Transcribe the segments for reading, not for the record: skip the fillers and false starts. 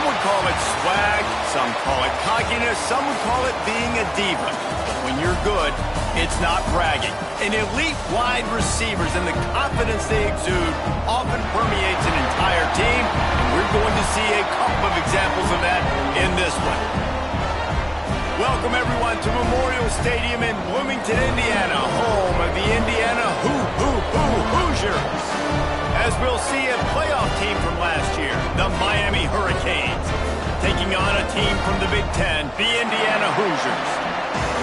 would call it swag, some call it cockiness, some would call it being a diva. But when you're good, it's not bragging. And elite wide receivers and the confidence they exude often permeates an entire team, and we're going to see a couple of examples of that in this one. Welcome, everyone, to Memorial Stadium in Bloomington, Indiana, home of the Indiana Hoosiers. As we'll see a playoff team from last year, the Miami Hurricanes, taking on a team from the Big Ten, the Indiana Hoosiers.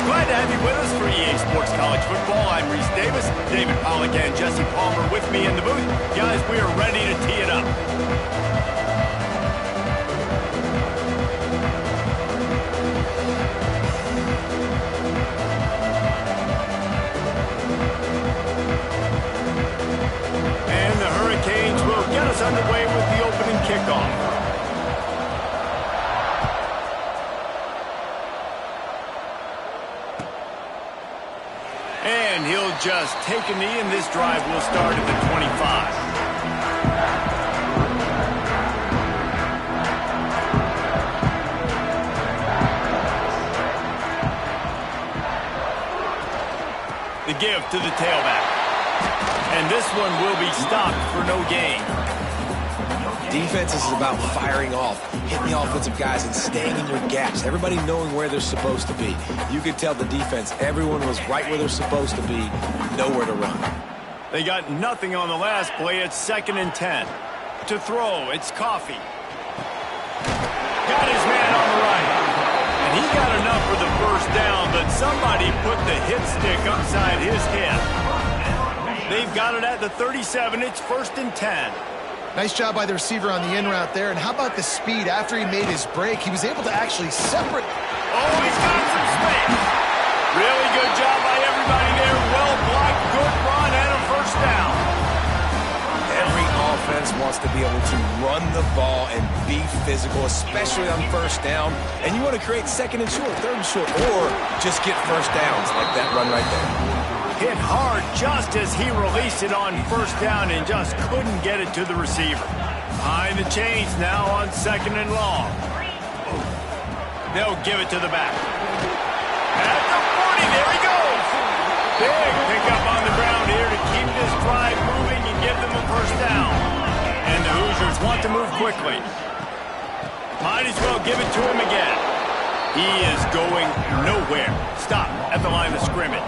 Glad to have you with us for EA Sports College Football. I'm Reese Davis, David Pollack and Jesse Palmer with me in the booth. Guys, we are ready to tee it up. Get us underway with the opening kickoff. And he'll just take a knee, and this drive will start at the 25. The give to the tailback. And this one will be stopped for no gain. Defense is about firing off, hitting the offensive guys, and staying in your gaps. Everybody knowing where they're supposed to be. You could tell the defense, everyone was right where they're supposed to be, nowhere to run. They got nothing on the last play. It's 2nd and 10. To throw, it's Coffee. Got his man on the right. And he got enough for the first down, but somebody put the hit stick upside his head. They've got it at the 37. It's 1st and 10. Nice job by the receiver on the in route there. And how about the speed after he made his break? He was able to actually separate. Oh, he's got some space. Really good job by everybody there. Well blocked, good run, and a first down. Every offense wants to be able to run the ball and be physical, especially on first down. And you want to create 2nd and short, 3rd and short, or just get first downs like that run right there. Hit hard just as he released it on first down and just couldn't get it to the receiver. Behind the chains now on 2nd and long. They'll give it to the back. At the 40, there he goes. Big pickup on the ground here to keep this drive moving and give them a first down. And the Hoosiers want to move quickly. Might as well give it to him again. He is going nowhere. Stop at the line of scrimmage.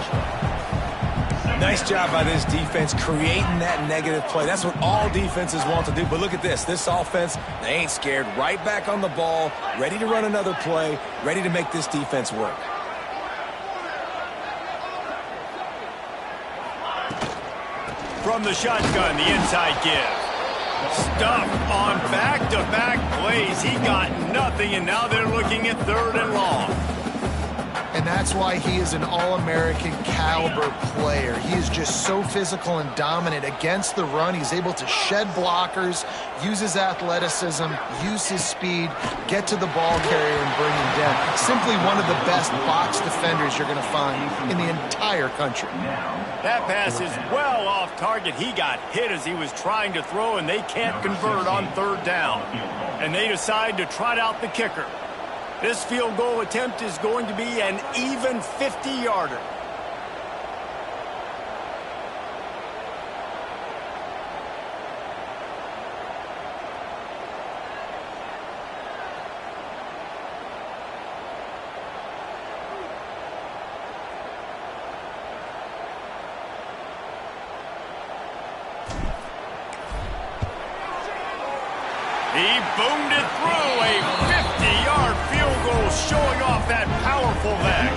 Nice job by this defense creating that negative play. That's what all defenses want to do. But look at this. This offense, they ain't scared. Right back on the ball, ready to run another play, ready to make this defense work. From the shotgun, the inside give. Stuffed on back-to-back plays. He got nothing, and now they're looking at 3rd and long. And that's why he is an All-American caliber player. He is just so physical and dominant against the run. He's able to shed blockers, use his athleticism, use his speed, get to the ball carrier and bring him down. Simply one of the best box defenders you're going to find in the entire country. That pass is well off target. He got hit as he was trying to throw, and they can't convert on 3rd down. And they decide to trot out the kicker. This field goal attempt is going to be an even 50-yarder. He boomed it through, a 50-yard field goal showing off that powerful leg.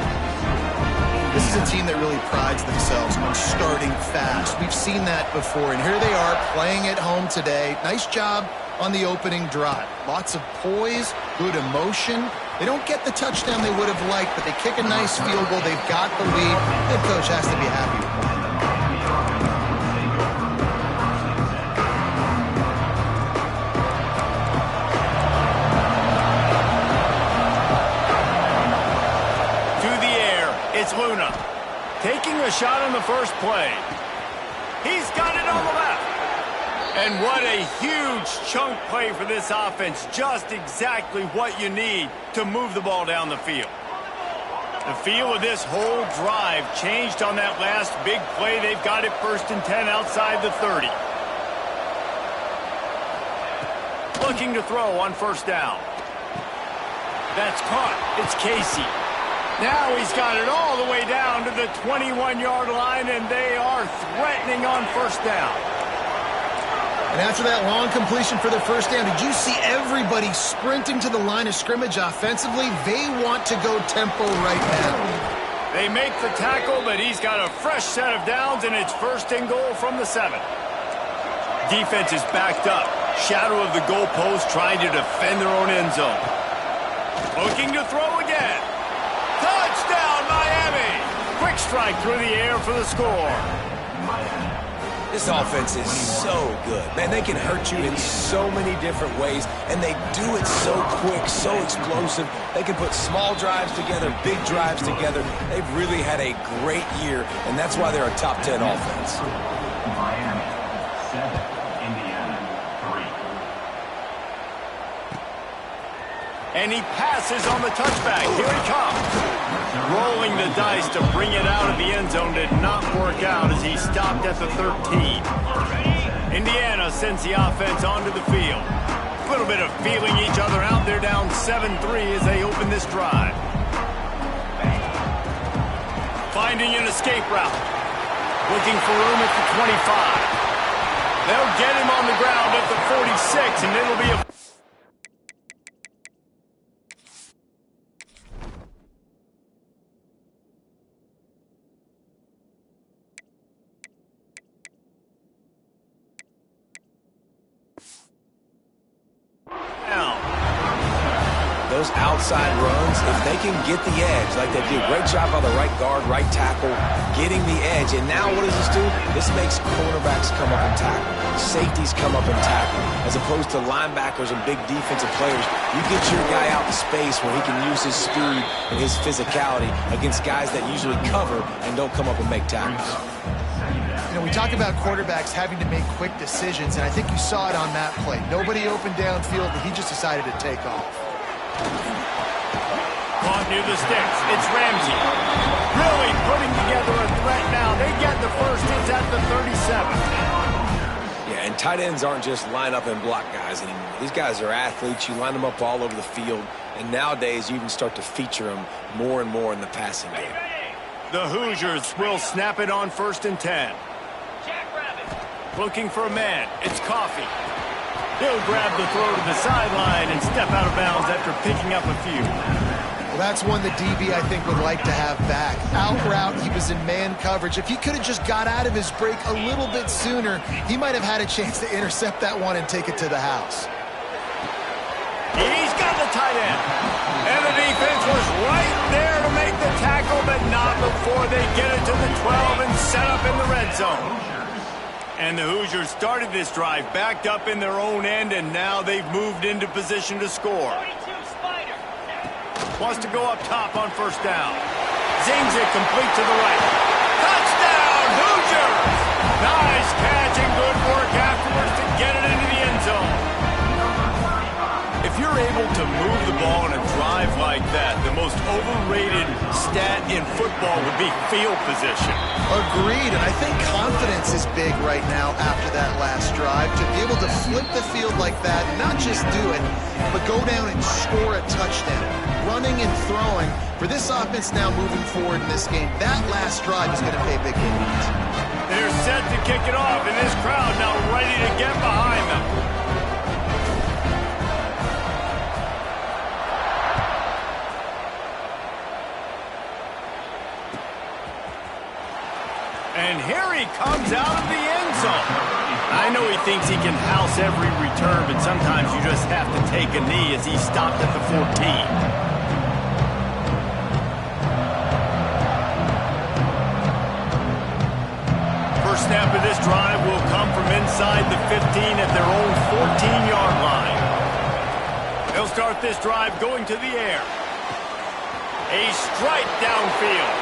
This is a team that really prides themselves on starting fast. We've seen that before, and here they are playing at home today. Nice job on the opening drive. Lots of poise, good emotion. They don't get the touchdown they would have liked, but they kick a nice field goal. They've got the lead. Head coach has to be happy with that. It's Luna taking a shot on the first play. He's got it on the left. And what a huge chunk play for this offense. Just exactly what you need to move the ball down the field. The feel of this whole drive changed on that last big play. They've got it 1st and 10 outside the 30. Looking to throw on 1st down. That's caught. It's Casey. Now he's got it all the way down to the 21-yard line, and they are threatening on 1st down. And after that long completion for the 1st down, did you see everybody sprinting to the line of scrimmage offensively? They want to go tempo right now. They make the tackle, but he's got a fresh set of downs, and it's 1st and goal from the 7. Defense is backed up. Shadow of the goalpost, trying to defend their own end zone. Looking to throw again. Touchdown, Miami! Quick strike through the air for the score. This offense is so good. Man, they can hurt you in so many different ways, and they do it so quick, so explosive. They can put small drives together, big drives together. They've really had a great year, and that's why they're a top 10 offense. Miami, 7, Indiana, 3. And he passes on the touchback. Here he comes. Rolling the dice to bring it out of the end zone did not work out as he stopped at the 13. Indiana sends the offense onto the field. A little bit of feeling each other out. They're down 7-3 as they open this drive. Finding an escape route. Looking for room at the 25. They'll get him on the ground at the 46, and it'll be a... Those outside runs, if they can get the edge like they do, great job by the right guard, right tackle, getting the edge. And now what does this do? This makes cornerbacks come up and tackle. Safeties come up and tackle. As opposed to linebackers and big defensive players, you get your guy out in space where he can use his speed and his physicality against guys that usually cover and don't come up and make tackles. You know, we talk about quarterbacks having to make quick decisions, and I think you saw it on that play. Nobody opened downfield, but he just decided to take off. Caught near the sticks. It's Ramsey. Really putting together a threat now. They get the first. It's at the 37. Yeah, and tight ends aren't just line up and block guys anymore. These guys are athletes. You line them up all over the field. And nowadays, you even start to feature them more and more in the passing game. The Hoosiers will snap it on 1st and 10. Looking for a man. It's Coffee. He'll grab the throw to the sideline and step out of bounds after picking up a few. Well, that's one the DB, I think, would like to have back. Out route, he was in man coverage. If he could have just got out of his break a little bit sooner, he might have had a chance to intercept that one and take it to the house. He's got the tight end. And the defense was right there to make the tackle, but not before they get it to the 12 and set up in the red zone. And the Hoosiers started this drive backed up in their own end, and now they've moved into position to score. Wants to go up top on 1st down. Zings it complete to the right. Touchdown, Hoosiers! Nice catch and good work afterwards to get it into the end zone. If you're able to move the ball in a drive like that, the most overrated stat in football would be field position. Agreed, and I think confidence is big right now after that last drive. To be able to flip the field like that, not just do it, but go down and score a touchdown. Running and throwing, for this offense now moving forward in this game, that last drive is going to pay big dividends. They're set to kick it off, and this crowd now ready to get behind them. And here he comes out of the end zone. I know he thinks he can house every return, but sometimes you just have to take a knee as he stopped at the 14. First snap of this drive will come from inside the 15 at their own 14-yard line. They'll start this drive going to the air. A strike downfield.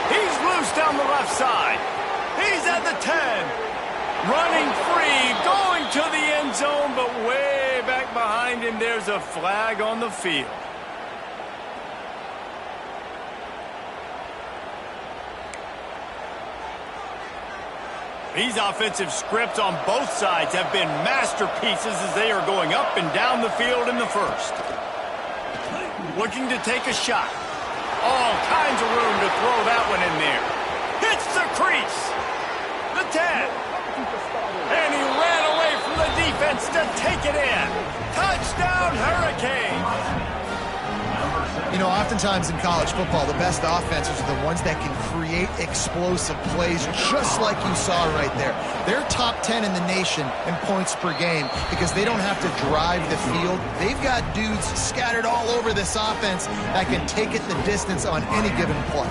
He's loose down the left side. He's at the 10. Running free, going to him there's a flag on the field. These offensive scripts on both sides have been masterpieces as they are going up and down the field in the first. Looking to take a shot. All kinds of room to throw that one in there. Hits the crease. The 10. And he ran away from the defense to take it in. Touchdown, Hurricanes. You know, oftentimes in college football, the best offenses are the ones that can create explosive plays, just like you saw right there. They're top 10 in the nation in points per game because they don't have to drive the field. They've got dudes scattered all over this offense that can take it the distance on any given play.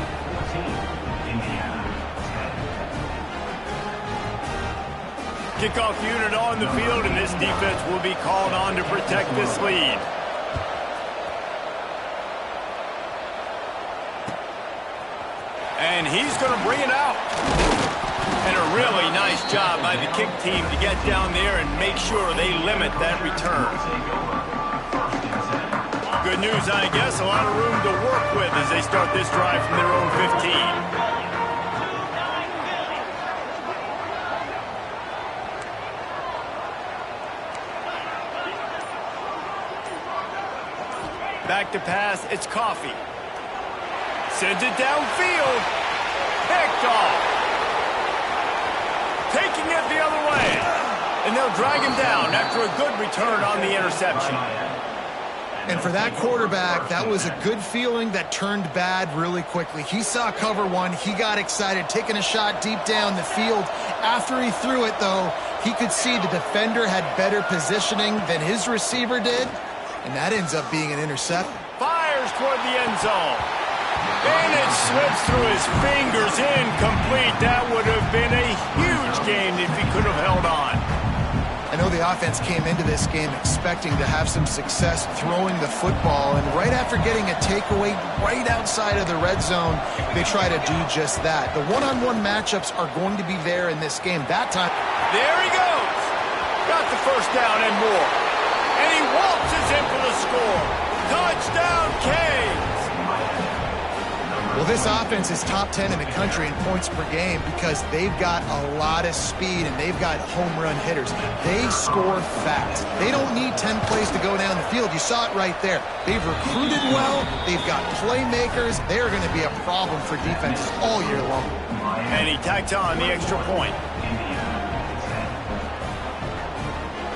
Kickoff unit on the field, and this defense will be called on to protect this lead. And he's going to bring it out. And a really nice job by the kick team to get down there and make sure they limit that return. Good news, I guess, a lot of room to work with as they start this drive from their own 15. Back to pass, it's Coffee. Sends it downfield. Picked off. Taking it the other way. And they'll drag him down after a good return on the interception. And for that quarterback, that was a good feeling that turned bad really quickly. He saw cover one. He got excited, taking a shot deep down the field. After he threw it, though, he could see the defender had better positioning than his receiver did. And that ends up being an interception. Fires toward the end zone. And it slips through his fingers, incomplete. That would have been a huge gain if he could have held on. I know the offense came into this game expecting to have some success throwing the football, and right after getting a takeaway right outside of the red zone, they try to do just that. The one-on-one matchups are going to be there in this game. That time, there he goes. Got the first down and more. And he waltzes in for the score. Touchdown, Canes. Well, this offense is top 10 in the country in points per game because they've got a lot of speed and they've got home run hitters. They score fast. They don't need 10 plays to go down the field. You saw it right there. They've recruited well. They've got playmakers. They're going to be a problem for defenses all year long. And he tacks on the extra point.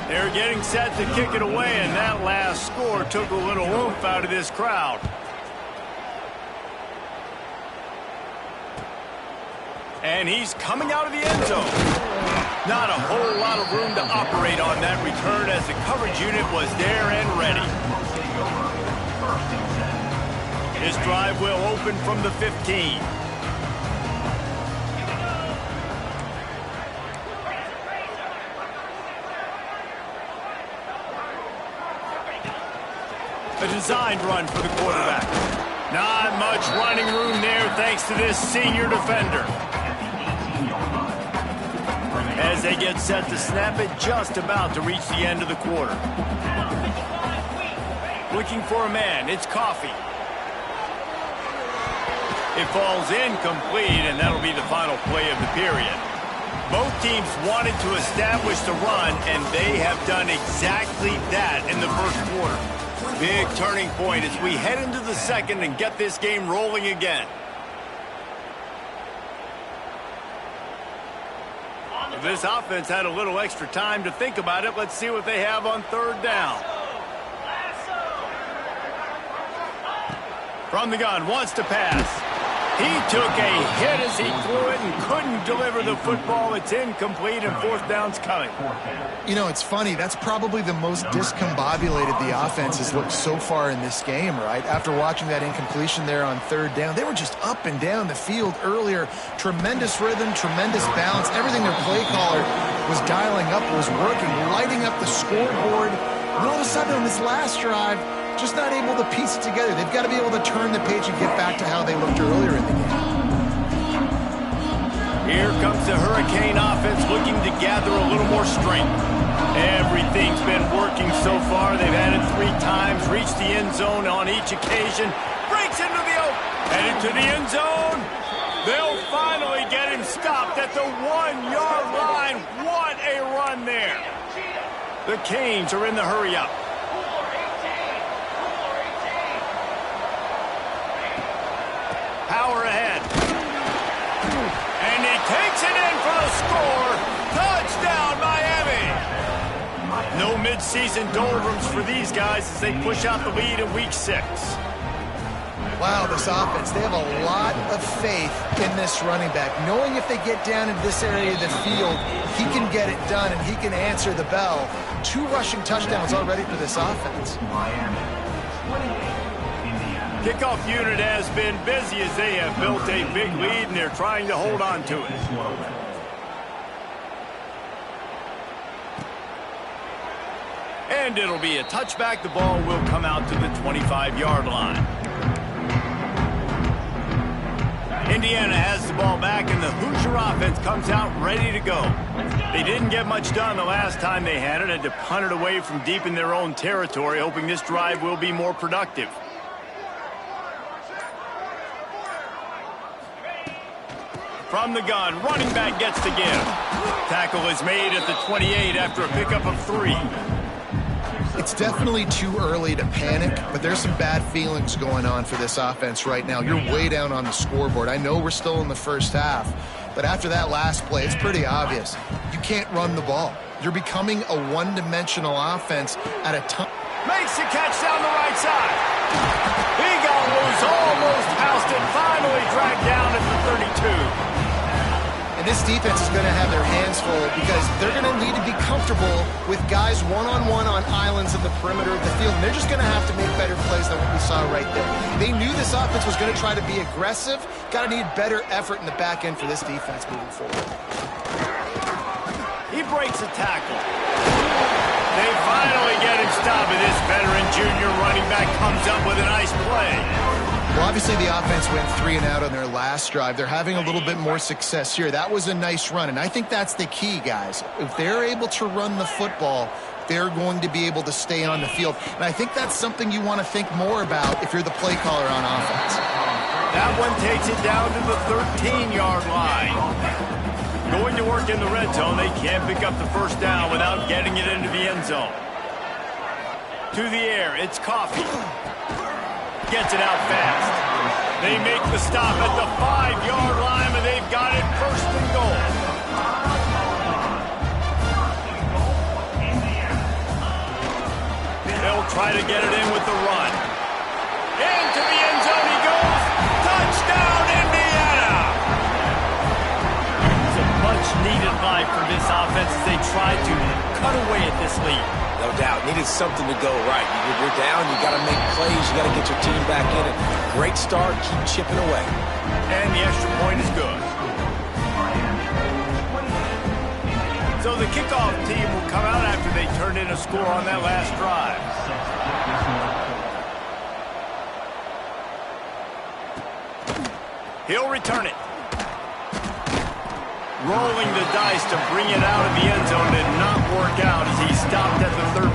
They're getting set to kick it away, and that last score took a little oomph out of this crowd. And he's coming out of the end zone. Not a whole lot of room to operate on that return as the coverage unit was there and ready. This drive will open from the 15. A designed run for the quarterback. Not much running room there thanks to this senior defender. As they get set to snap it, just about to reach the end of the quarter. Looking for a man, it's Coffee. It falls incomplete, and that'll be the final play of the period. Both teams wanted to establish the run, and they have done exactly that in the first quarter. Big turning point as we head into the second and get this game rolling again. If this offense had a little extra time to think about it, let's see what they have on third down. From the gun, wants to pass. He took a hit as he threw it and couldn't deliver the football. It's incomplete, and fourth down's coming. You know, it's funny. That's probably the most discombobulated the offense has looked so far in this game, right? After watching that incompletion there on third down, they were just up and down the field earlier. Tremendous rhythm, tremendous balance. Everything their play caller was dialing up was working, lighting up the scoreboard. And all of a sudden on this last drive, just not able to piece it together. They've got to be able to turn the page and get back to how they looked earlier in the game. Here comes the Hurricane offense looking to gather a little more strength. Every Everything's been working so far. They've had it 3 times, reached the end zone on each occasion. Breaks into the open, headed to the end zone. They'll finally get him stopped at the 1-yard line. What a run there. The Canes are in the hurry-up. Power ahead. And he takes it in for the score. Touchdown, Miami. No mid-season doldrums for these guys as they push out the lead in Week 6. Wow, this offense, they have a lot of faith in this running back. Knowing if they get down into this area of the field, he can get it done and he can answer the bell. 2 rushing touchdowns already for this offense. Kickoff unit has been busy as they have built a big lead and they're trying to hold on to it. And it'll be a touchback. The ball will come out to the 25-yard line. Indiana has the ball back, and the Hoosier offense comes out ready to go. They didn't get much done the last time they had it, had to punt it away from deep in their own territory, hoping this drive will be more productive. From the gun, running back gets the give. Tackle is made at the 28 after a pickup of 3. It's definitely too early to panic, but there's some bad feelings going on for this offense right now. You're way down on the scoreboard. I know we're still in the first half, but after that last play, it's pretty obvious. You can't run the ball. You're becoming a one-dimensional offense at a time. Makes the catch down the right side. He got loose, almost housed it, finally dragged down at the 32. And this defense is going to have their hands full because they're going to need to be comfortable with guys one-on-one on islands in the perimeter of the field. And they're just going to have to make better plays than what we saw right there. They knew this offense was going to try to be aggressive. Got to need better effort in the back end for this defense moving forward. He breaks a tackle. They finally get him stopped, and this veteran junior running back comes up with a nice play. Well, obviously the offense went 3 and out on their last drive. They're having a little bit more success here. That was a nice run, and I think that's the key, guys. If they're able to run the football, they're going to be able to stay on the field. And I think that's something you want to think more about if you're the play caller on offense. That one takes it down to the 13-yard line. Going to work in the red zone, they can't pick up the first down without getting it into the end zone. To the air, it's Coffee. Gets it out fast. They make the stop at the 5-yard line, and they've got it first and goal. They'll try to get it in with the run. Into the end zone he goes. Touchdown, Indiana! It's a much-needed life for this offense as they try to cut away at this lead. No doubt. Needed something to go right. You're down, you got to make plays, you got to get your team back in it. Great start, keep chipping away. And the extra point is good. So the kickoff team will come out after they turned in a score on that last drive. He'll return it. Rolling the dice to bring it out of the end zone did not work out as he stopped at the 13.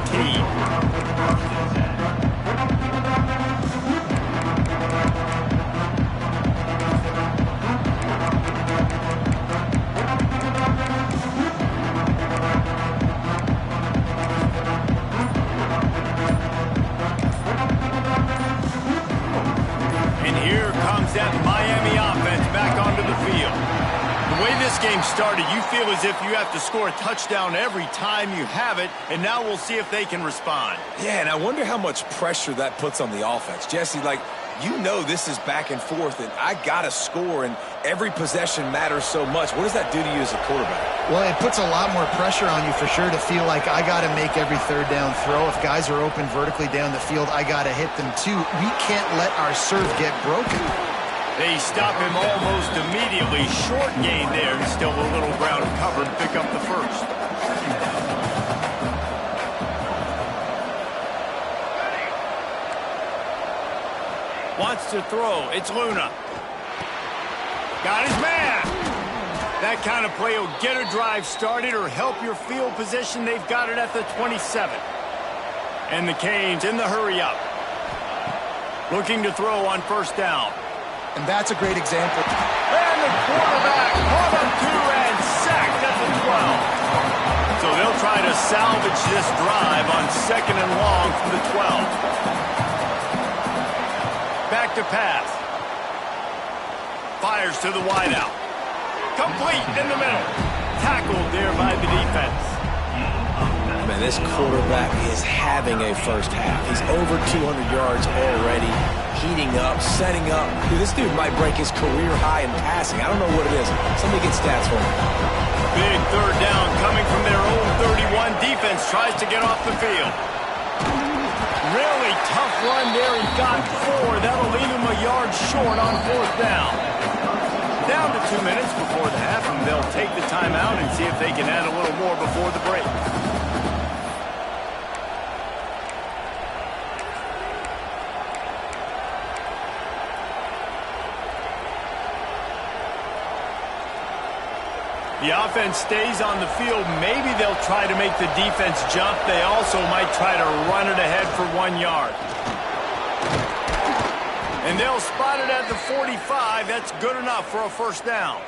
And here comes that Miami offense back onto the field. The way this game started, you feel as if you have to score a touchdown every time you have it, and now we'll see if they can respond. Yeah, and I wonder how much pressure that puts on the offense. Jesse, like, you know this is back and forth, and I got to score, and every possession matters so much. What does that do to you as a quarterback? Well, it puts a lot more pressure on you for sure to feel like I got to make every third down throw. If guys are open vertically down the field, I got to hit them too. We can't let our serve get broken. They stop him almost immediately. Short gain there. Still a little ground covered. Pick up the first. Wants to throw. It's Luna. Got his man. That kind of play will get a drive started or help your field position. They've got it at the 27. And the Canes in the hurry-up. Looking to throw on first down. And that's a great example. And the quarterback caught up to and sacked at the 12. So they'll try to salvage this drive on second and long from the 12. Back to pass. Fires to the wideout. Complete in the middle. Tackled there by the defense. Man, this quarterback is having a first half. He's over 200 yards already, heating up, setting up. Dude, this dude might break his career high in passing. I don't know what it is. Somebody get stats for me. Big third down coming from their own 31. Defense tries to get off the field. Really tough run there. He got 4. That'll leave him a yard short on fourth down. Down to 2 minutes before the half, and they'll take the timeout and see if they can add a little more before the break. The offense stays on the field. Maybe they'll try to make the defense jump. They also might try to run it ahead for 1 yard. And they'll spot it at the 45. That's good enough for a first down.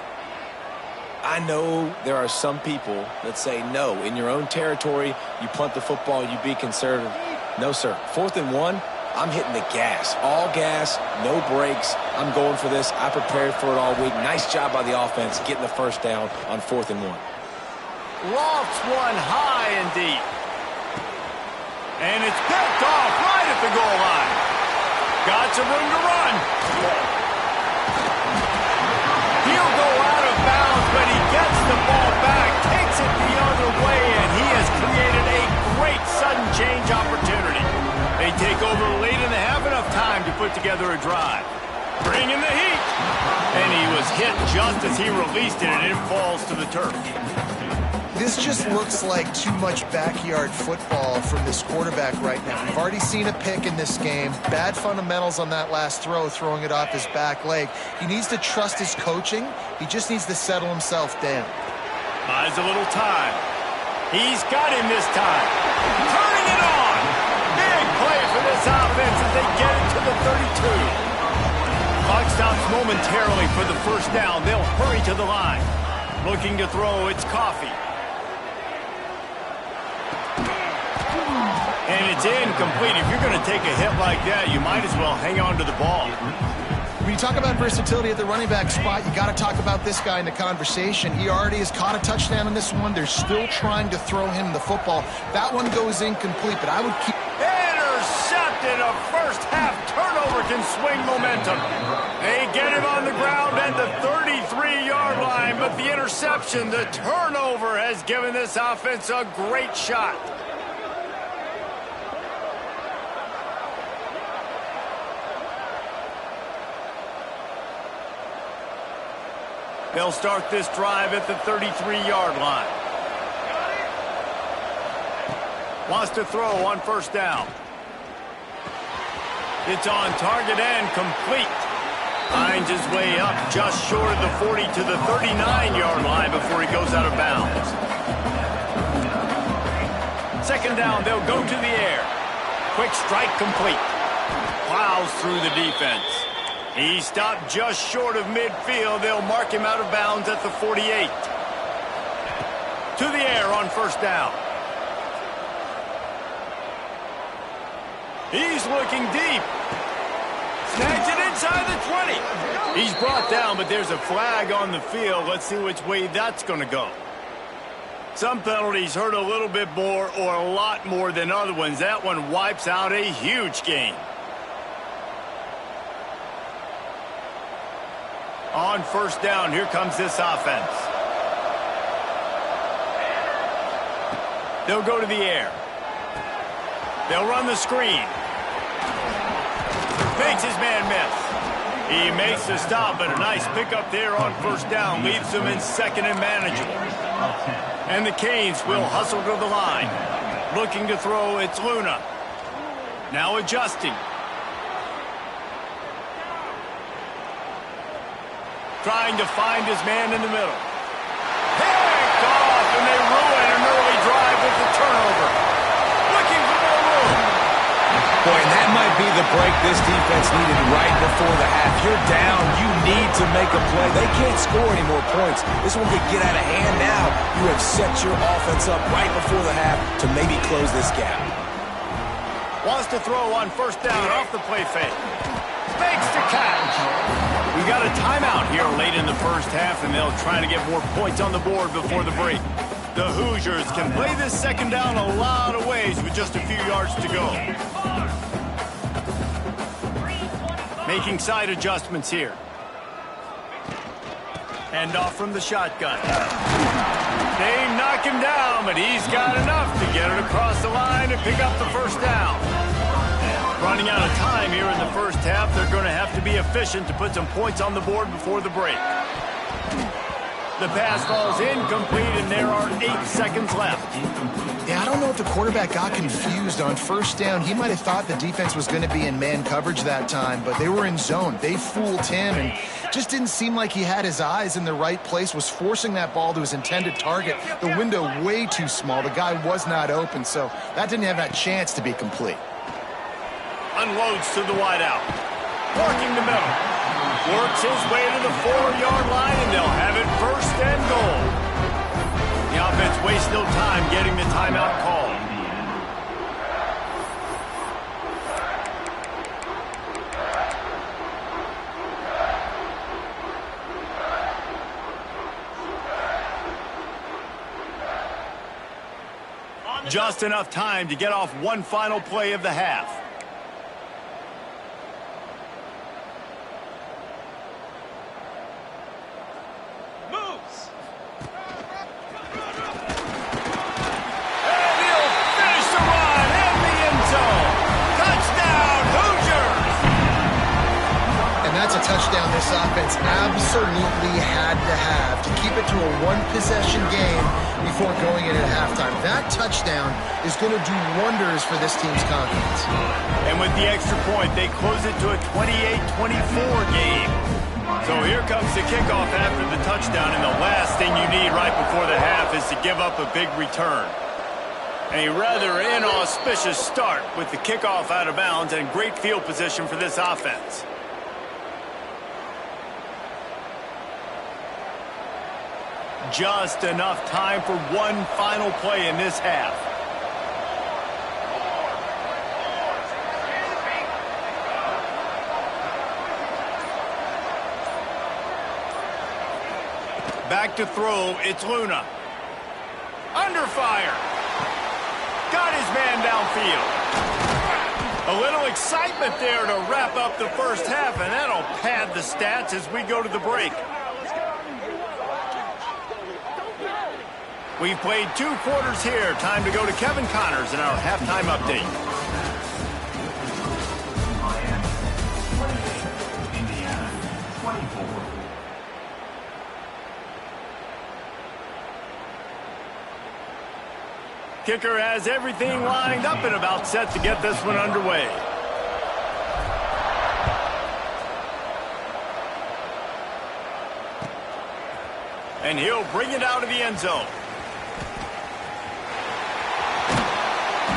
I know there are some people that say, no, in your own territory, you punt the football, you be conservative. No, sir. 4th and 1, I'm hitting the gas. All gas, no brakes. I'm going for this. I prepared for it all week. Nice job by the offense getting the first down on 4th and 1. Lofts one high and deep. And it's picked off right at the goal line. Got some room to run. He'll go out of bounds, but he gets the ball back, takes it the other way, and he has created a great sudden change opportunity. They take over late in the half, enough time to put together a drive. Bring in the heat. And he was hit just as he released it, and it falls to the turf. This just looks like too much backyard football from this quarterback right now. We've already seen a pick in this game. Bad fundamentals on that last throw, throwing it off his back leg. He needs to trust his coaching. He just needs to settle himself down. Buys a little time. He's got him this time. Turning it on. Big play for this offense as they get it to the 32. Clock stops momentarily for the first down. They'll hurry to the line. Looking to throw, it's Coffee. And it's incomplete. If you're going to take a hit like that, you might as well hang on to the ball. When you talk about versatility at the running back spot, you got to talk about this guy in the conversation. He already has caught a touchdown in this one. They're still trying to throw him the football. That one goes incomplete, but I would keep... Intercepted. A first half turnover can swing momentum. They get him on the ground at the 33-yard line, but the interception, the turnover, has given this offense a great shot. They'll start this drive at the 33-yard line. Wants to throw on first down. It's on target and complete. Finds his way up just short of the 40 to the 39-yard line before he goes out of bounds. Second down, they'll go to the air. Quick strike complete. Plows through the defense. He stopped just short of midfield. They'll mark him out of bounds at the 48. To the air on first down. He's looking deep. Snags it inside the 20. He's brought down, but there's a flag on the field. Let's see which way that's going to go. Some penalties hurt a little bit more or a lot more than other ones. That one wipes out a huge game. On first down, here comes this offense. They'll go to the air. They'll run the screen. Makes his man miss. He makes the stop, but a nice pickup there on first down. Leaves him in second and manageable. And the Canes will hustle to the line. Looking to throw, it's Luna. Now adjusting. Trying to find his man in the middle. break this defense needed right before the half. You're down. You need to make a play. They can't score any more points. This one could get out of hand now. You have set your offense up right before the half to maybe close this gap. Wants to throw on first down off the play fake. Fakes to catch. We got a timeout here late in the first half, and they'll try to get more points on the board before the break. The Hoosiers can play this second down a lot of ways with just a few yards to go. Making side adjustments here. Hand off from the shotgun. They knock him down, but he's got enough to get it across the line and pick up the first down. Running out of time here in the first half, they're going to have to be efficient to put some points on the board before the break. The pass falls incomplete, and there are 8 seconds left. Yeah, I don't know if the quarterback got confused on first down. He might have thought the defense was going to be in man coverage that time, but they were in zone. They fooled him, and just didn't seem like he had his eyes in the right place, was forcing that ball to his intended target. The window way too small. The guy was not open, so that didn't have that chance to be complete. Unloads to the wideout. Working the middle. Works his way to the 4-yard line, and they'll have it first and goal. The offense wastes no time getting the timeout called. Just enough time to get off one final play of the half. Touchdown this offense absolutely had to have to keep it to a one-possession game before going in at halftime. That touchdown is going to do wonders for this team's confidence. And with the extra point, they close it to a 28-24 game. So here comes the kickoff after the touchdown, and the last thing you need right before the half is to give up a big return. A rather inauspicious start with the kickoff out of bounds and great field position for this offense. Just enough time for one final play in this half. Back to throw, it's Luna. Under fire. Got his man downfield. A little excitement there to wrap up the first half, and that'll pad the stats as we go to the break. We've played 2 quarters here. Time to go to Kevin Connors in our halftime update. Miami, 28. Indiana, 24. Kicker has everything lined up and about set to get this one underway. And he'll bring it out of the end zone.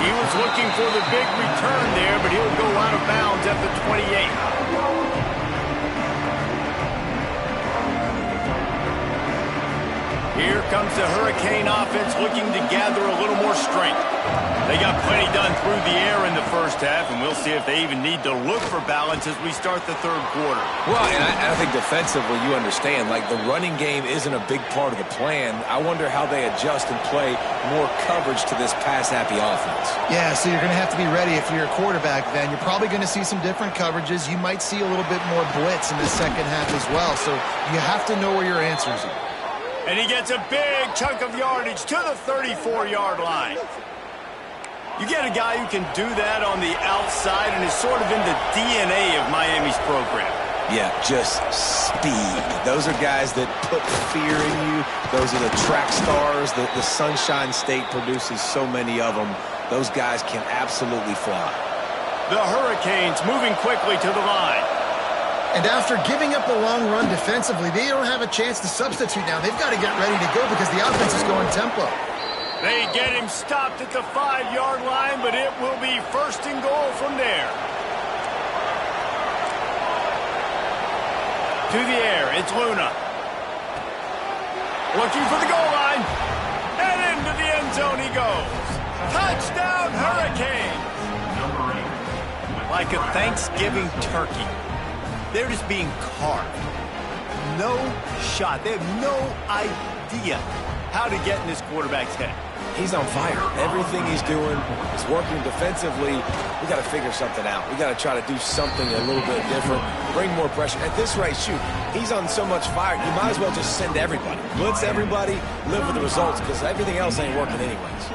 He was looking for the big return there, but he'll go out of bounds at the 28. Here comes the Hurricane offense looking to gather a little more strength. They got plenty done through the air in the first half, and we'll see if they even need to look for balance as we start the third quarter. Well, and I think defensively, you understand, like the running game isn't a big part of the plan. I wonder how they adjust and play more coverage to this pass-happy offense. Yeah, so you're going to have to be ready if you're a quarterback then. You're probably going to see some different coverages. You might see a little bit more blitz in the second half as well, so you have to know where your answers are. And he gets a big chunk of yardage to the 34-yard line. You get a guy who can do that on the outside and is sort of in the DNA of Miami's program. Yeah, just speed. Those are guys that put fear in you. Those are the track stars. The Sunshine State produces so many of them. Those guys can absolutely fly. The Hurricanes moving quickly to the line. And after giving up a long run defensively, they don't have a chance to substitute now. They've got to get ready to go because the offense is going tempo. They get him stopped at the 5-yard line, but it will be first and goal from there. To the air, it's Luna. Looking for the goal line. And into the end zone he goes. Touchdown, Hurricanes. Number 8. Like a Thanksgiving turkey. They're just being carved. No shot. They have no idea how to get in this quarterback's head. He's on fire. Everything he's doing is working defensively. We got to figure something out. We got to try to do something a little bit different, bring more pressure. At this rate, shoot, he's on so much fire, you might as well just send everybody. Blitz everybody, live with the results, because everything else ain't working anyways.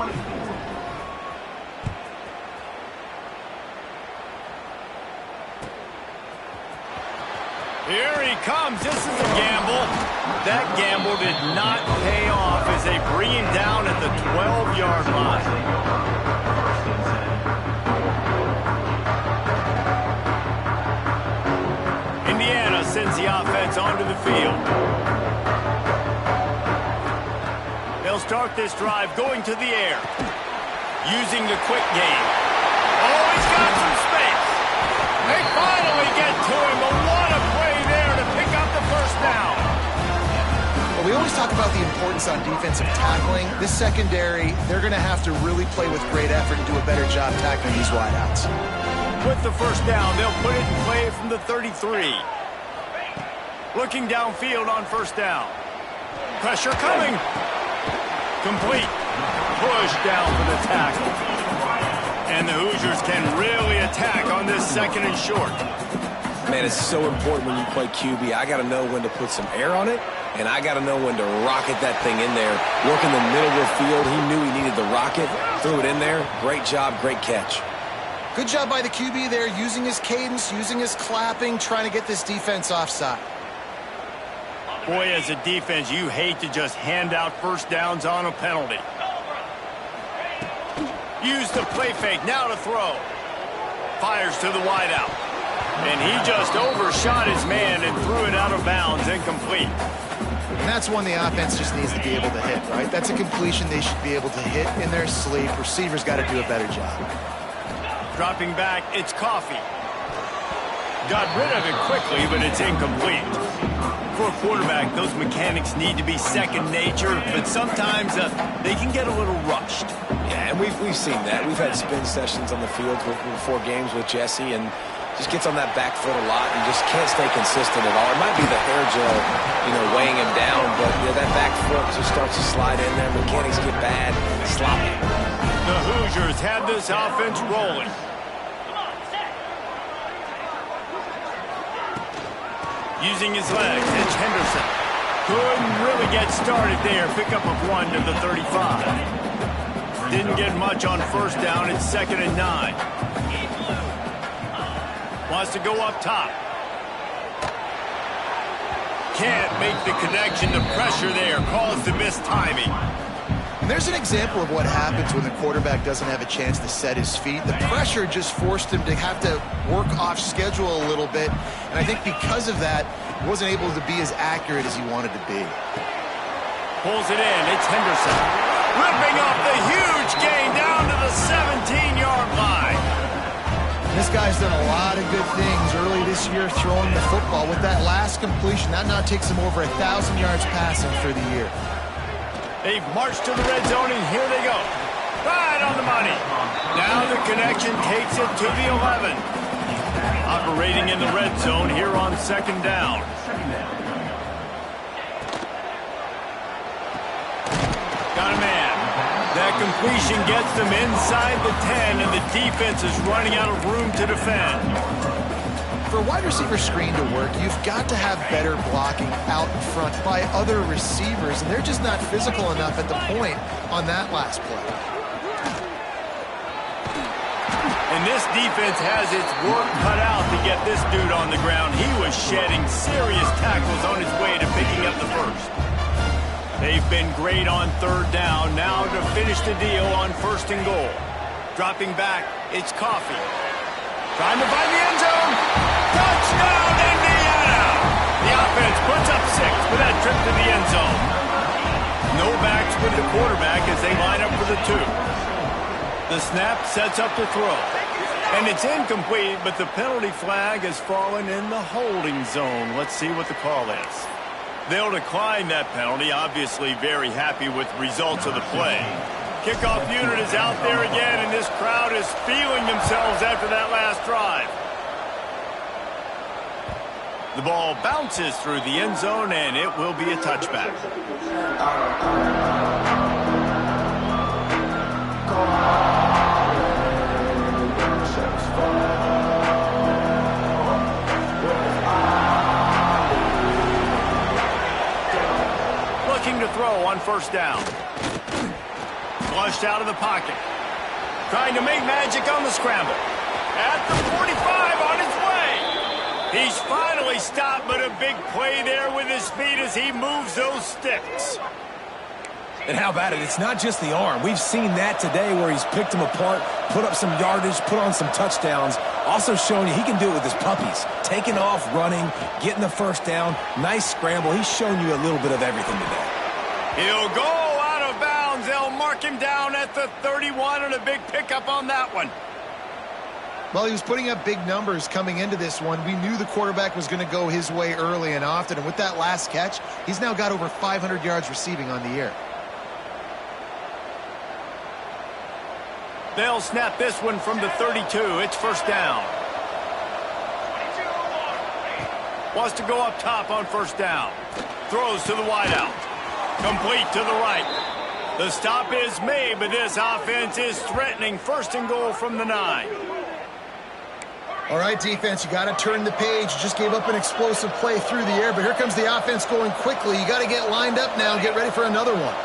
Here he comes. This is a gamble. That gamble did not pay off as they bring him down at the 12-yard line. Indiana sends the offense onto the field. They'll start this drive going to the air, using the quick game. Oh, he's got some space. They finally get to him, but what a play there to pick up the first down. Well, we always talk about the importance on defensive tackling. This secondary, they're going to have to really play with great effort and do a better job tackling these wideouts. With the first down, they'll put it in play from the 33. Looking downfield on first down. Pressure coming. Complete. Push down for the tackle. And the Hoosiers can really attack on this second and short. Man, it's so important when you play QB. I got to know when to put some air on it, and I got to know when to rocket that thing in there. Work in the middle of the field. He knew he needed the rocket, threw it in there. Great job, great catch. Good job by the QB there, using his cadence, using his clapping, trying to get this defense offside. Boy, as a defense, you hate to just hand out first downs on a penalty. Use the play fake, now to throw. Fires to the wideout. And he just overshot his man and threw it out of bounds, incomplete. And that's one the offense just needs to be able to hit, right? That's a completion they should be able to hit in their sleep. Receivers got to do a better job. Dropping back, it's Coffee. Got rid of it quickly, but it's incomplete. For a quarterback, those mechanics need to be second nature, but sometimes they can get a little rushed. Yeah, and we've seen that. We've had spin sessions on the field before games with Jesse, and just gets on that back foot a lot and just can't stay consistent at all. It might be the hair gel, weighing him down, but that back foot just starts to slide in there. Mechanics get bad, sloppy. The Hoosiers had this offense rolling. Using his legs, it's Henderson. Couldn't really get started there. Pick up of 1 to the 35. Didn't get much on first down. It's 2nd and 9. Wants to go up top. Can't make the connection. The pressure there caused the missed timing. And there's an example of what happens when the quarterback doesn't have a chance to set his feet. The pressure just forced him to have to work off schedule a little bit. And I think because of that, he wasn't able to be as accurate as he wanted to be. Pulls it in. It's Henderson. Ripping up the huge gain down to the 17-yard line. This guy's done a lot of good things early this year throwing the football. With that last completion, that now takes him over 1,000 yards passing for the year. They've marched to the red zone, and here they go. Right on the money. Now the connection takes it to the 11. Operating in the red zone here on 2nd down. Got a man. That completion gets them inside the 10, and the defense is running out of room to defend. For a wide receiver screen to work, you've got to have better blocking out in front by other receivers, and they're just not physical enough at the point on that last play. And this defense has its work cut out to get this dude on the ground. He was shedding serious tackles on his way to picking up the first. They've been great on 3rd down. Now to finish the deal on 1st and goal. Dropping back, it's Coffee. Trying to find the end zone. Touchdown, Indiana! The offense puts up 6 for that trip to the end zone. No backs with the quarterback as they line up for the 2. The snap sets up the throw. And it's incomplete, but the penalty flag has fallen in the holding zone. Let's see what the call is. They'll decline that penalty, obviously very happy with results of the play. Kickoff unit is out there again, and this crowd is feeling themselves after that last drive. The ball bounces through the end zone, and it will be a touchback. Looking to throw on first down. Flushed out of the pocket. Trying to make magic on the scramble. At the 45 on his way. He's finally stopped, but a big play there with his feet as he moves those sticks. And how about it? It's not just the arm. We've seen that today where he's picked them apart, put up some yardage, put on some touchdowns. Also showing you he can do it with his puppies. Taking off, running, getting the first down. Nice scramble. He's shown you a little bit of everything today. He'll go out of bounds. They'll mark him down at the 31 and a big pickup on that one. Well, he was putting up big numbers coming into this one. We knew the quarterback was going to go his way early and often. And with that last catch, he's now got over 500 yards receiving on the year. They'll snap this one from the 32. It's first down. Wants to go up top on first down. Throws to the wideout. Complete to the right. The stop is made, but this offense is threatening first and goal from the 9. All right, defense, you got to turn the page. You just gave up an explosive play through the air, but here comes the offense going quickly. You got to get lined up now and get ready for another one.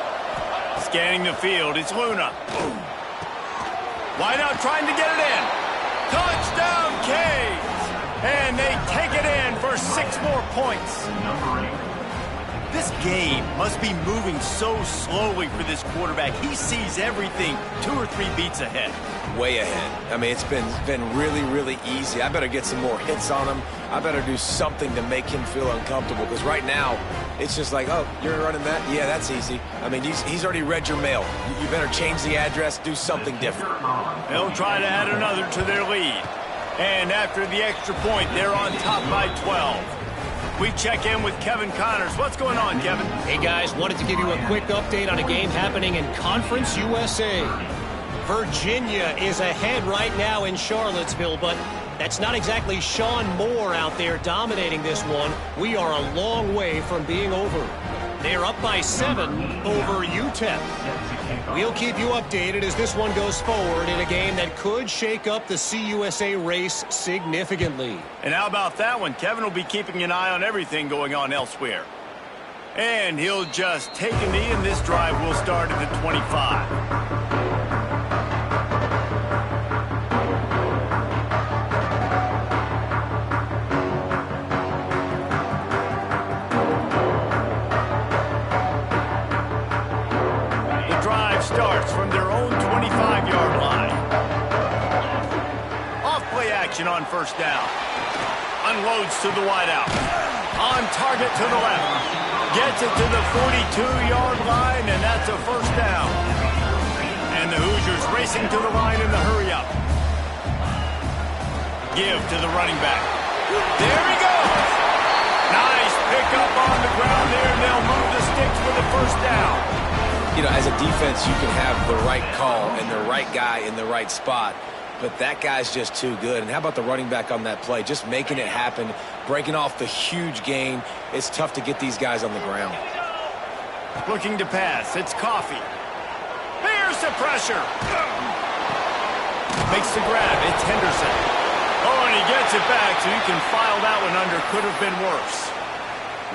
Scanning the field, it's Luna. Wideout trying to get it in. Touchdown, Canes! And they take it in for 6 more points. This game must be moving so slowly for this quarterback. He sees everything 2 or 3 beats ahead. Way ahead. I mean, it's been really, really easy. I better get some more hits on him. I better do something to make him feel uncomfortable, because right now, it's just like, oh, you're running that? Yeah, that's easy. I mean, he's already read your mail. You better change the address, do something different. They'll try to add another to their lead. And after the extra point, they're on top by 12. We check in with Kevin Connors. What's going on, Kevin? Hey, guys. Wanted to give you a quick update on a game happening in Conference USA. Virginia is ahead right now in Charlottesville, but that's not exactly Sean Moore out there dominating this one. We are a long way from being over. They're up by 7 over UTEP. We'll keep you updated as this one goes forward in a game that could shake up the CUSA race significantly. And how about that one? Kevin will be keeping an eye on everything going on elsewhere. And he'll just take a knee, and this drive will start at the 25. Starts from their own 25-yard line. Off-play action on first down. Unloads to the wideout. On target to the left. Gets it to the 42-yard line, and that's a first down. And the Hoosiers racing to the line in the hurry-up. Give to the running back. There he goes. Nice pickup on the ground there, and they'll move the sticks for the first down. You know, as a defense, you can have the right call and the right guy in the right spot, but that guy's just too good. And how about the running back on that play? Just making it happen, breaking off the huge gain. It's tough to get these guys on the ground. Looking to pass. It's Coffee. Here's the pressure. Makes the grab. It's Henderson. Oh, and he gets it back, so you can file that one under. Could have been worse.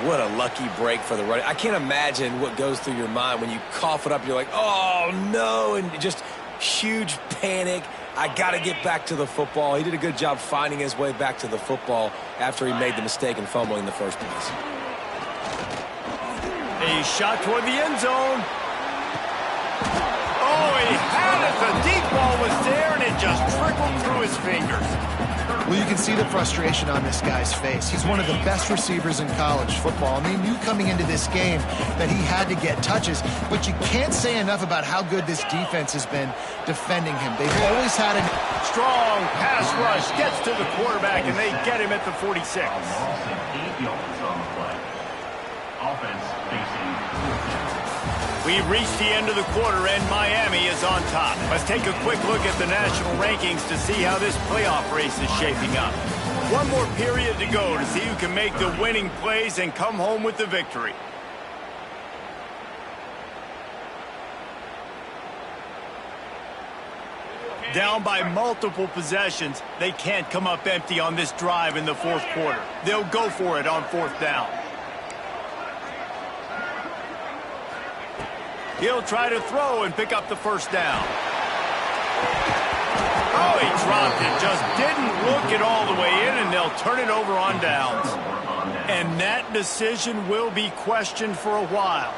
What a lucky break for the running. I can't imagine what goes through your mind when you cough it up. You're like, oh, no, and just huge panic. I got to get back to the football. He did a good job finding his way back to the football after he made the mistake and fumbling in the first place. A shot toward the end zone. Oh, he had it. The deep ball was there, and it just trickled through through his fingers. Well, you can see the frustration on this guy's face. He's one of the best receivers in college football, and they knew coming into this game that he had to get touches, but you can't say enough about how good this defense has been defending him. They've always had a strong pass rush, gets to the quarterback, and they get him at the 46. 8 yards on the play. Offense facing. We've reached the end of the quarter, and Miami is on top. Let's take a quick look at the national rankings to see how this playoff race is shaping up. One more period to go to see who can make the winning plays and come home with the victory. Down by multiple possessions, they can't come up empty on this drive in the fourth quarter. They'll go for it on fourth down. He'll try to throw and pick up the first down. Oh, he dropped it. Just didn't look it all the way in, and they'll turn it over on downs. And that decision will be questioned for a while.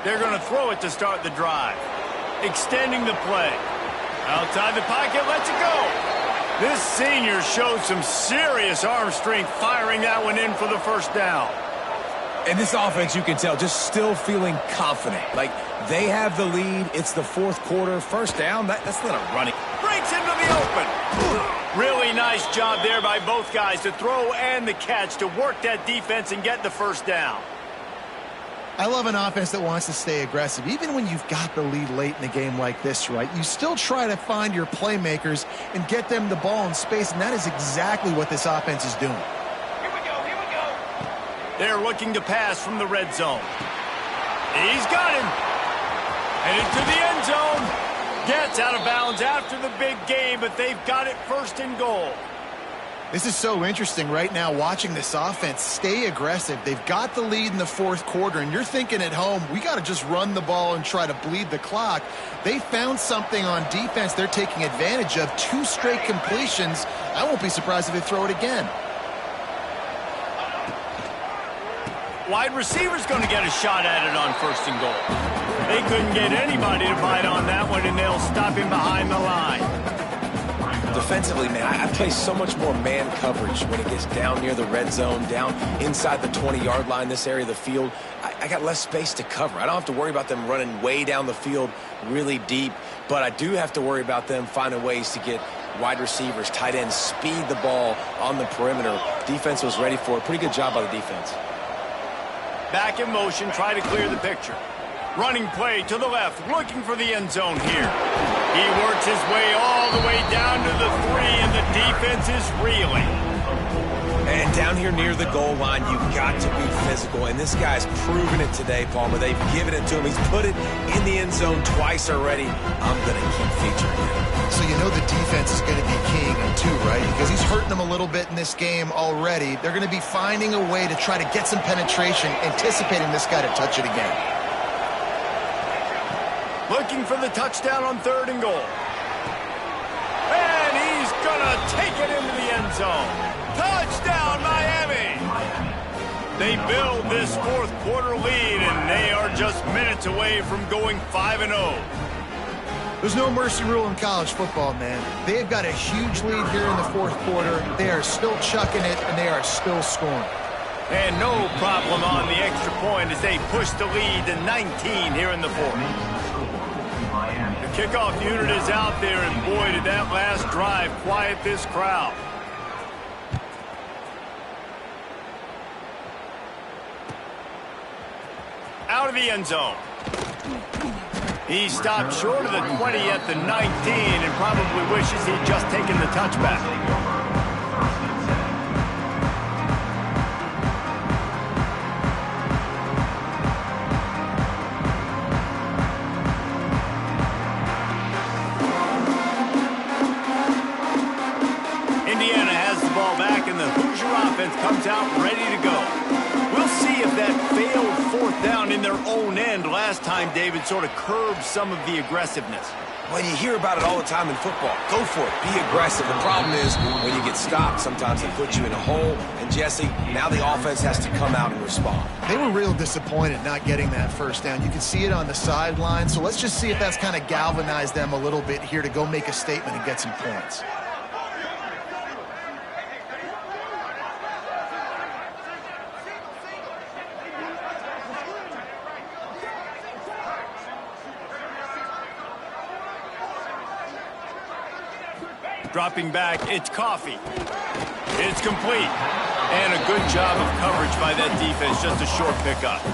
They're going to throw it to start the drive. Extending the play. Outside the pocket, lets it go. This senior showed some serious arm strength firing that one in for the first down. And this offense, you can tell, just still feeling confident. Like, they have the lead. It's the fourth quarter. First down, that's not a running. Breaks into the open. Really nice job there by both guys to throw and the catch to work that defense and get the first down. I love an offense that wants to stay aggressive. Even when you've got the lead late in a game like this, right, you still try to find your playmakers and get them the ball in space, and that is exactly what this offense is doing. Here we go, here we go. They're looking to pass from the red zone. He's got him. Headed to the end zone. Gets out of bounds after the big game, but they've got it first and goal. This is so interesting right now, watching this offense stay aggressive. They've got the lead in the fourth quarter, and you're thinking at home, we got to just run the ball and try to bleed the clock. They found something on defense they're taking advantage of. 2 straight completions. I won't be surprised if they throw it again. Wide receiver's going to get a shot at it on first and goal. They couldn't get anybody to bite on that one, and they'll stop him behind the line. Defensively, man, I play so much more man coverage when it gets down near the red zone, down inside the 20-yard line, this area of the field. I got less space to cover. I don't have to worry about them running way down the field really deep, but I do have to worry about them finding ways to get wide receivers, tight ends, speed the ball on the perimeter. Defense was ready for it. Pretty good job by the defense. Back in motion, try to clear the picture. Running play to the left, looking for the end zone here. He works his way all the way down to the 3, and the defense is reeling. And down here near the goal line, you've got to be physical, and this guy's proven it today, Palmer. They've given it to him. He's put it in the end zone twice already. I'm going to keep featuring him. So you know the defense is going to be keying him too, right? Because he's hurting them a little bit in this game already. They're going to be finding a way to try to get some penetration, anticipating this guy to touch it again. Looking for the touchdown on third and goal. And he's going to take it into the end zone. Touchdown, Miami! They build this fourth quarter lead, and they are just minutes away from going 5-0. There's no mercy rule in college football, man. They've got a huge lead here in the fourth quarter. They are still chucking it, and they are still scoring. And no problem on the extra point as they push the lead to 19 here in the fourth. The kickoff unit is out there, and boy, did that last drive quiet this crowd. Out of the end zone. He stopped short of the 20 at the 19 and probably wishes he'd just taken the touchback. Comes out ready to go. We'll see if that failed fourth down in their own end last time time, David, sort of curbs some of the aggressiveness? Well, you hear about it all the time in football. Go for it. Be aggressive. The problem is when you get stopped, sometimes they put you in a hole. And, Jesse, now the offense has to come out and respond. They were real disappointed not getting that first down. You can see it on the sideline. So let's just see if that's kind of galvanized them a little bit here to go make a statement and get some points. Dropping back, it's Coffee. It's complete. And a good job of coverage by that defense, just a short pickup.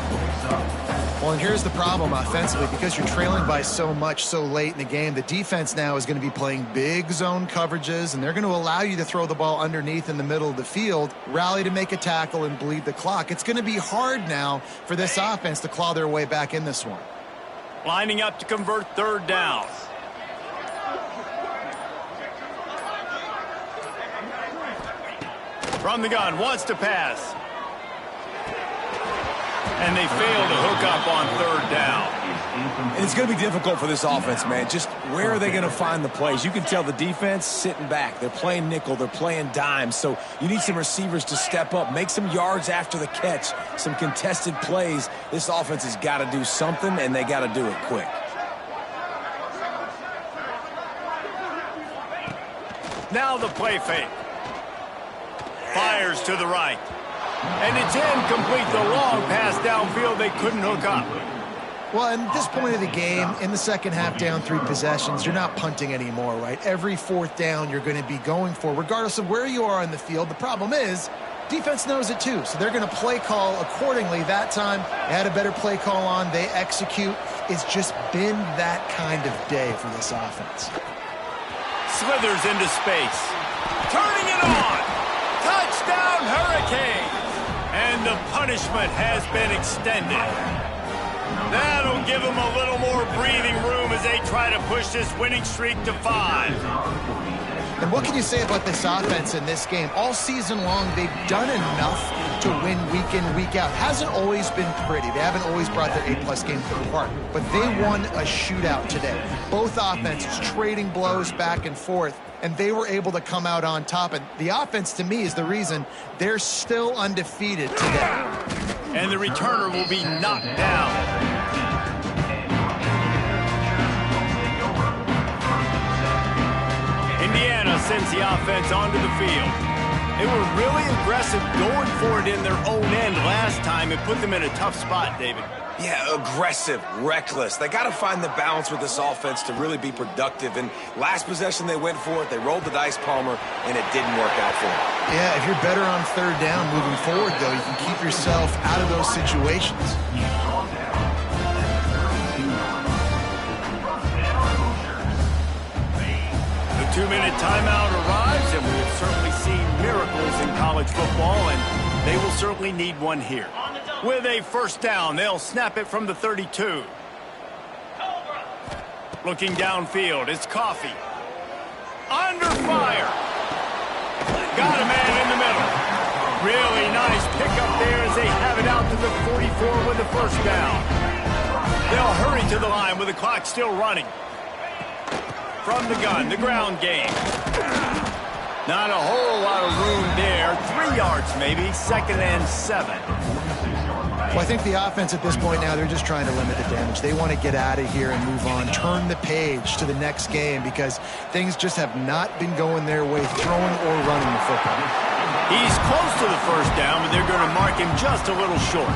Well, and here's the problem offensively. Because you're trailing by so much so late in the game, the defense now is going to be playing big zone coverages, and they're going to allow you to throw the ball underneath in the middle of the field, rally to make a tackle, and bleed the clock. It's going to be hard now for this offense to claw their way back in this one. Lining up to convert third down. From the gun, wants to pass. And they fail to hook up on third down. And it's going to be difficult for this offense, man. Just where are they going to find the plays? You can tell the defense sitting back. They're playing nickel. They're playing dime. So you need some receivers to step up, make some yards after the catch, some contested plays. This offense has got to do something, and they got to do it quick. Now the play fake. Fires to the right. And it's incomplete. The long pass downfield, they couldn't hook up. Well, at this point of the game, in the second half, down 3 possessions, you're not punting anymore, right? Every fourth down you're going to be going for, regardless of where you are on the field. The problem is, defense knows it too, so they're going to play call accordingly. That time, they had a better play call on. They execute. It's just been that kind of day for this offense. Slithers into space. Turning it on. Touchdown, Hurricanes! And the punishment has been extended. That'll give them a little more breathing room as they try to push this winning streak to 5. And what can you say about this offense in this game? All season long, they've done enough to win week in, week out. Hasn't always been pretty. They haven't always brought their A-plus game to the park. But they won a shootout today. Both offenses trading blows back and forth, and they were able to come out on top. And the offense, to me, is the reason they're still undefeated today. And the returner will be knocked down. Indiana sends the offense onto the field. They were really aggressive going for it in their own end last time. It put them in a tough spot, David. Yeah, aggressive, reckless. They got to find the balance with this offense to really be productive. And last possession, they went for it. They rolled the dice, Palmer, and it didn't work out for them. Yeah, if you're better on third down moving forward, though, you can keep yourself out of those situations. The 2-minute timeout arrives, and we have certainly seen miracles in college football, and they will certainly need one here. With a first down, they'll snap it from the 32. Looking downfield, it's Coffee. Under fire. Got a man in the middle. Really nice pickup there as they have it out to the 44 with the first down. They'll hurry to the line with the clock still running. From the gun, the ground game. Not a whole lot of room there. 3 yards maybe, 2nd and 7. Well, I think the offense at this point now, they're just trying to limit the damage. They want to get out of here and move on, turn the page to the next game because things just have not been going their way, throwing or running the football. He's close to the first down, but they're going to mark him just a little short.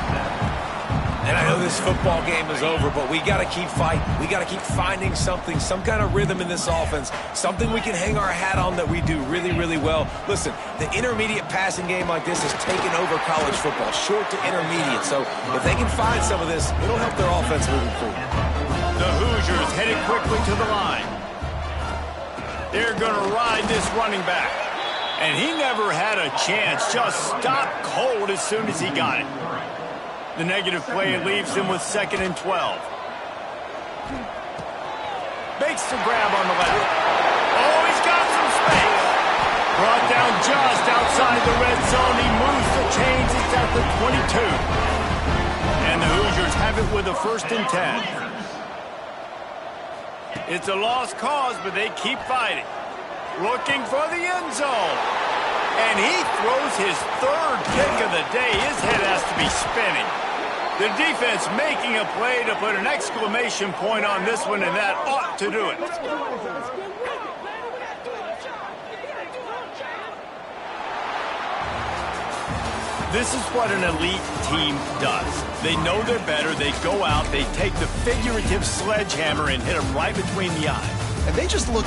And I know this football game is over, but we got to keep fighting. We got to keep finding something, some kind of rhythm in this offense, something we can hang our hat on that we do really, really well. Listen, the intermediate passing game like this has taken over college football, short to intermediate. So if they can find some of this, it'll help their offense moving forward. The Hoosiers headed quickly to the line. They're going to ride this running back. And he never had a chance, just stopped cold as soon as he got it. The negative play leaves him with 2nd and 12. Makes the grab on the left. Oh, he's got some space. Brought down just outside the red zone. He moves the chains. It's at the 22. And the Hoosiers have it with a 1st and 10. It's a lost cause, but they keep fighting. Looking for the end zone. And he throws his third pick of the day. His head has to be spinning. The defense making a play to put an exclamation point on this one, and that ought to do it. This is what an elite team does. They know they're better. They go out. They take the figurative sledgehammer and hit them right between the eyes. And they just look